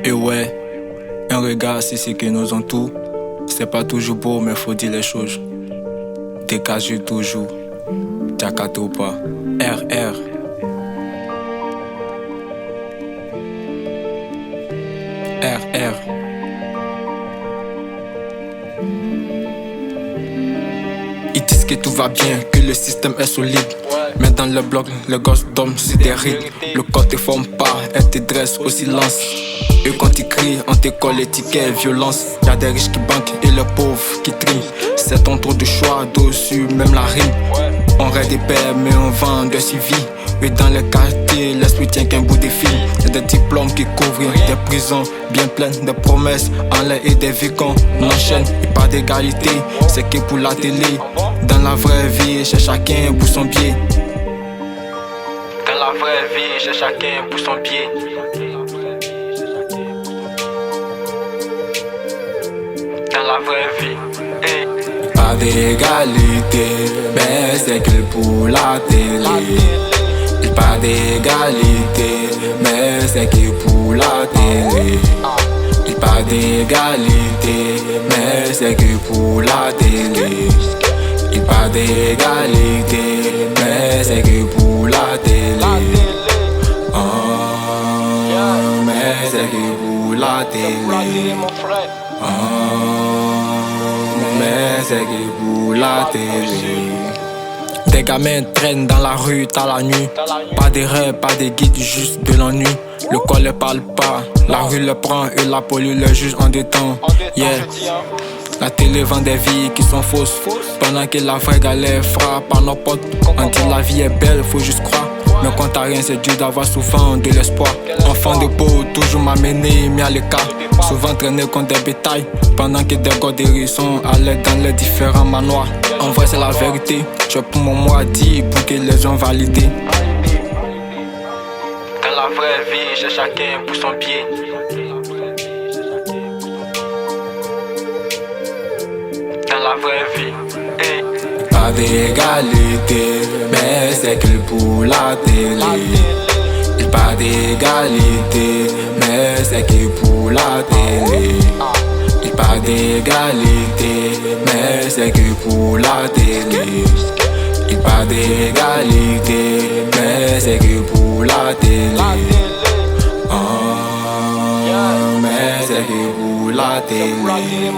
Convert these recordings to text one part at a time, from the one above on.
Et ouais, un regard c'est ce qui nous entoure. C'est pas toujours beau mais faut dire les choses. Dégage toujours, Jakato ou pas. RR. RR. Ils disent que tout va bien, que le système est solide. Mais dans le bloc, le gosse dorment sur des rides. Le corps te forme pas, elle te dresse au silence. Et quand ils crient, on te colle l'étiquette violence. Y'a des riches qui banquent et les pauvres qui triment. C'est ton tour de choix, dessus même la rime. On rêve des pères mais on vend de civils. Et dans les quartiers, l'esprit tient qu'un bout de fil. Y'a des diplômes qui couvrent des prisons bien pleines de promesses en l'air et des vies qu'on enchaîne. Et pas d'égalité, c'est que pour la télé. Dans la vraie vie, c'est chacun pour son pied. Dans la vraie vie, c'est chacun pour son pied. Dans la vraie vie, hey. Pas d'égalité, mais c'est que pour la télé. Pas d'égalité, mais c'est que pour la télé. Pas d'égalité, mais c'est que pour la télé. Pas d'égalité, mais c'est que pour la télé. Oh, mais c'est que pour la télé. Oh, mais c'est que pour la télé. Des gamins traînent dans la rue tard la nuit. Pas de rêve, pas de guide, juste de l'ennui. Le corps ne parle pas, la rue le prend et la police le juge en deux temps. Yeah. La télé vend des vies qui sont fausses. Pendant que la vraie galère frappe par nos potes. On dit la vie est belle, faut juste croire. Mais quand t'as rien, c'est dur d'avoir souvent de l'espoir. Enfant de peau, toujours m'amener, mis à l'écart. Souvent traîné contre des bétails. Pendant que des gars sont à l'aide dans les différents manoirs. En vrai, c'est la vérité. Je pour mon mot à dire pour que les gens valident. Dans la vraie vie, j'ai chacun pour son pied. Dans la vraie vie, hey. Pas d'égalité, mais c'est que pour la télé. Pas d'égalité, mais c'est que pour la télé. Pas d'égalité, mais c'est que pour la télé. Pas d'égalité, mais c'est que pour la télé. Oh, mais c'est que pour la télé.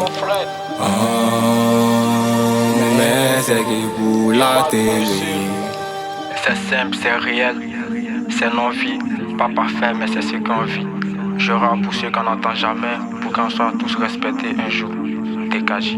Oh, mais c'est que pour la télé. C'est simple, c'est réel, c'est non-vie. Pas parfait, mais c'est ce qu'on vit. Je rappe pour ceux qu'on n'entend jamais, pour qu'on soit tous respectés un jour. Dégagé.